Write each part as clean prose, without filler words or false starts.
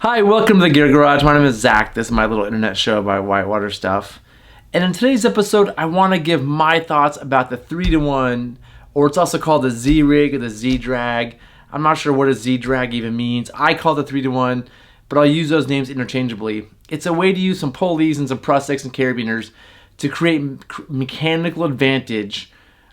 Hi, welcome to the Gear Garage. My name is Zach. This is my little internet show about whitewater stuff. And in today's episode, I want to give my thoughts about the 3-to-1, or it's also called the Z-rig or the Z-drag. I'm not sure what a Z-drag even means. I call it the 3-to-1, but I'll use those names interchangeably. It's a way to use some pulleys and some prusiks and carabiners to create mechanical advantage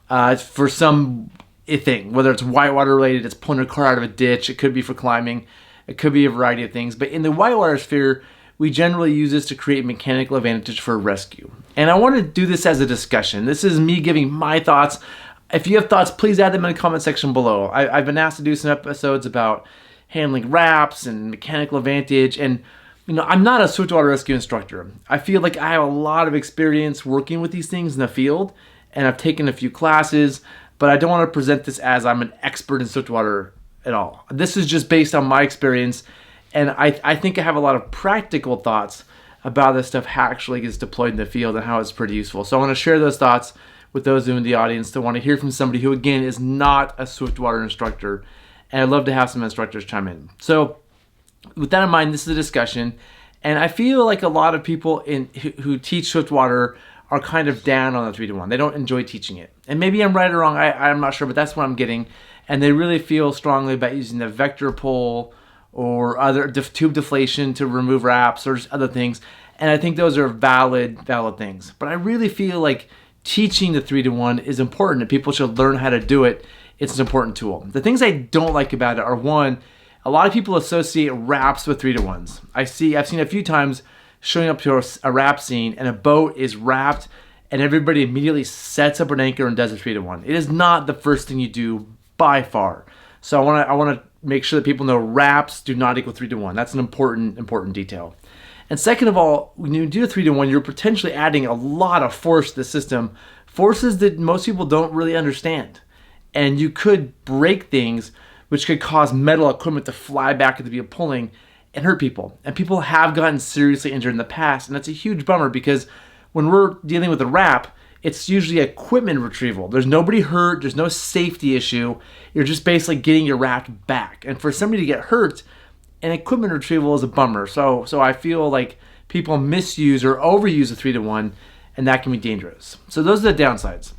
for some thing, whether it's whitewater related, it's pulling a car out of a ditch, it could be for climbing. It could be a variety of things, but in the whitewater sphere, we generally use this to create mechanical advantage for rescue. And I want to do this as a discussion. This is me giving my thoughts. If you have thoughts, please add them in the comment section below. I've been asked to do some episodes about handling wraps and mechanical advantage, and I'm not a swiftwater rescue instructor. I feel like I have a lot of experience working with these things in the field, and I've taken a few classes, but I don't want to present this as I'm an expert in swiftwater at all. This is just based on my experience, and I think I have a lot of practical thoughts about this stuff actually gets deployed in the field and how it's pretty useful. So I want to share those thoughts with those in the audience that want to hear from somebody who, again, is not a swiftwater instructor, and I'd love to have some instructors chime in. So with that in mind, this is a discussion, and I feel like a lot of people who teach swiftwater are kind of down on the 3-to-1. They don't enjoy teaching it. And maybe I'm right or wrong, I'm not sure, but that's what I'm getting. And they really feel strongly about using the vector pull or other tube deflation to remove wraps or just other things. And I think those are valid things. But I really feel like teaching the 3-to-1 is important and people should learn how to do it. It's an important tool. The things I don't like about it are, one, a lot of people associate wraps with 3-to-1s. I've seen a few times showing up to a wrap scene and a boat is wrapped and everybody immediately sets up an anchor and does a 3-to-1. It is not the first thing you do by far. So I want to make sure that people know wraps do not equal 3-to-1. That's an important detail. And second of all, when you do a 3-to-1, you're potentially adding a lot of force to the system, forces that most people don't really understand. And you could break things which could cause metal equipment to fly back at the vehicle pulling and hurt people. And people have gotten seriously injured in the past, and that's a huge bummer because when we're dealing with a wrap, it's usually equipment retrieval. There's nobody hurt, there's no safety issue. You're just basically getting your raft back. And for somebody to get hurt, an equipment retrieval is a bummer. So I feel like people misuse or overuse a 3-to-1, and that can be dangerous. So those are the downsides.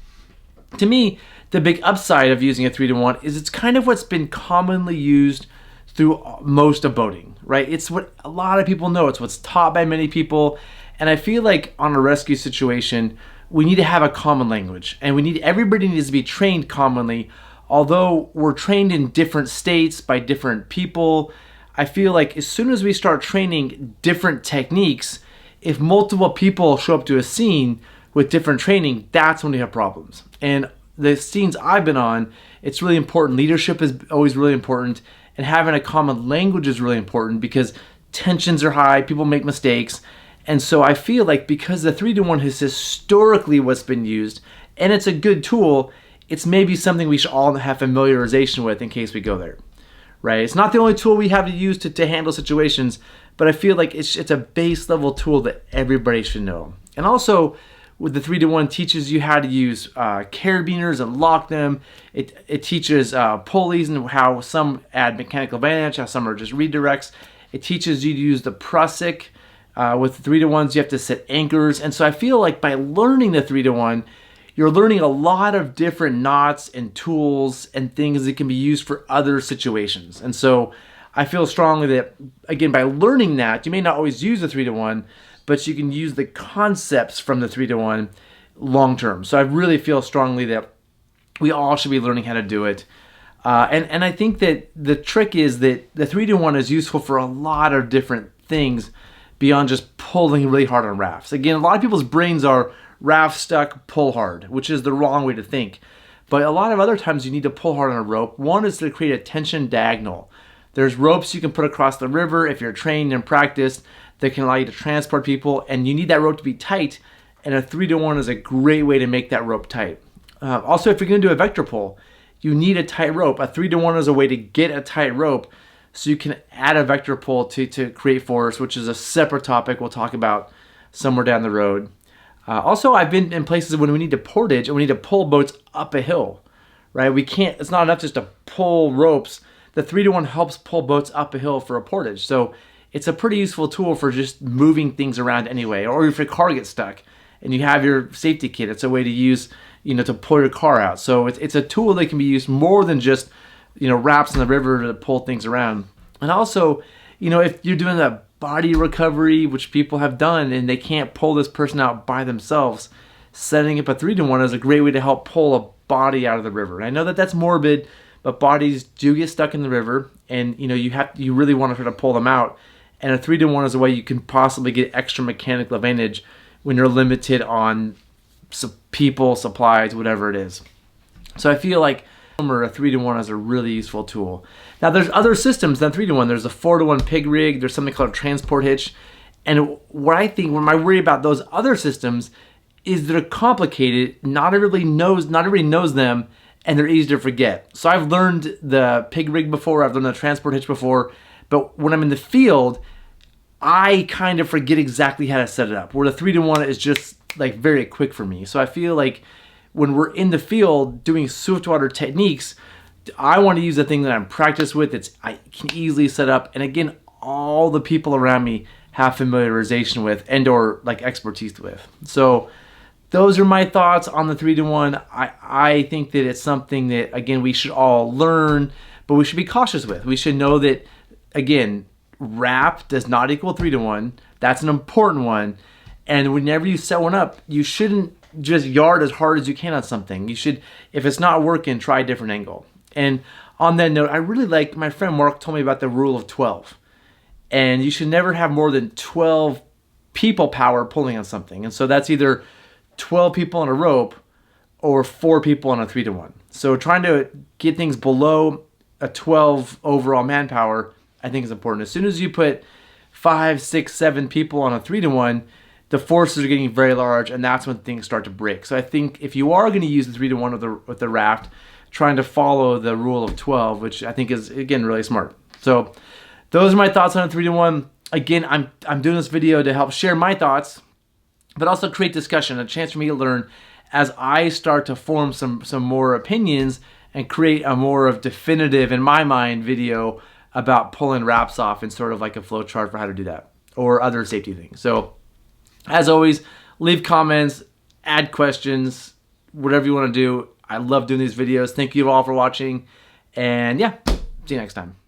To me, the big upside of using a 3-to-1 is it's kind of what's been commonly used through most of boating, right? It's what a lot of people know. It's what's taught by many people. And I feel like on a rescue situation, we need to have a common language, and everybody needs to be trained commonly. Although we're trained in different states by different people, I feel like as soon as we start training different techniques, if multiple people show up to a scene with different training, that's when we have problems. And the scenes I've been on, it's really important. Leadership is always really important, and having a common language is really important because tensions are high, people make mistakes. And so I feel like because the 3-to-1 is historically what's been used, and it's a good tool, it's maybe something we should all have familiarization with in case we go there, right? It's not the only tool we have to use to handle situations, but I feel like it's a base level tool that everybody should know. And also, with the 3-to-1 teaches you how to use carabiners and lock them. It teaches pulleys and how some add mechanical advantage, how some are just redirects. It teaches you to use the prusik. With 3-to-1s, you have to set anchors. And so I feel like by learning the 3-to-1, you're learning a lot of different knots and tools and things that can be used for other situations. And so I feel strongly that, again, by learning that, you may not always use the 3-to-1, but you can use the concepts from the 3-to-1 long term. So I really feel strongly that we all should be learning how to do it. And I think that the trick is that the 3-to-1 is useful for a lot of different things beyond just pulling really hard on rafts. Again, a lot of people's brains are raft stuck, pull hard, which is the wrong way to think. But a lot of other times you need to pull hard on a rope. One is to create a tension diagonal. There's ropes you can put across the river if you're trained and practiced that can allow you to transport people, and you need that rope to be tight, and a 3-to-1 is a great way to make that rope tight. Also, if you're going to do a vector pull, you need a tight rope. A 3-to-1 is a way to get a tight rope so you can add a vector pull to create force, which is a separate topic we'll talk about somewhere down the road. Also, I've been in places when we need to portage and we need to pull boats up a hill, right? It's not enough just to pull ropes. The 3-to-1 helps pull boats up a hill for a portage. So it's a pretty useful tool for just moving things around anyway. Or if your car gets stuck and you have your safety kit, it's a way to use, to pull your car out. So it's a tool that can be used more than just, rafts in the river to pull things around. And also, if you're doing a body recovery, which people have done, and they can't pull this person out by themselves, setting up a 3-to-1 is a great way to help pull a body out of the river. And I know that that's morbid, but bodies do get stuck in the river, and you really want to try to pull them out. And a 3-to-1 is a way you can possibly get extra mechanical advantage when you're limited on people, supplies, whatever it is. So I feel like a 3-to-1 is a really useful tool. Now there's other systems than 3-to-1. There's a 4-to-1 pig rig. There's something called a transport hitch. And what my worry about those other systems is they're complicated. Not everybody knows them, and they're easy to forget. So I've learned the pig rig before. I've learned the transport hitch before. But when I'm in the field, I kind of forget exactly how to set it up. Where the 3-to-1 is just like very quick for me. So I feel like when we're in the field doing swiftwater techniques, I want to use the thing that I'm practiced with. I can easily set up, and again, all the people around me have familiarization with and/or like expertise with. So those are my thoughts on the 3-to-1. I think that it's something that, again, we should all learn, but we should be cautious with. We should know that, again, raft does not equal 3-to-1. That's an important one. And whenever you set one up, you shouldn't just yard as hard as you can on something. You should, if it's not working, try a different angle. And on that note, I really like, my friend Mark told me about the rule of 12. And you should never have more than 12 people power pulling on something. And so that's either 12 people on a rope or 4 people on a 3-to-1. So trying to get things below a 12 overall manpower, I think is important. As soon as you put 5, 6, 7 people on a 3-to-1, the forces are getting very large, and that's when things start to break. So I think if you are going to use the 3-to-1 with the raft, trying to follow the rule of 12, which I think is, again, really smart. So those are my thoughts on a 3-to-1. Again, I'm doing this video to help share my thoughts, but also create discussion, a chance for me to learn as I start to form some more opinions and create a more of definitive, in my mind, video about pulling wraps off and sort of like a flow chart for how to do that or other safety things. So as always, leave comments, add questions, whatever you want to do. I love doing these videos. Thank you all for watching. And yeah, see you next time.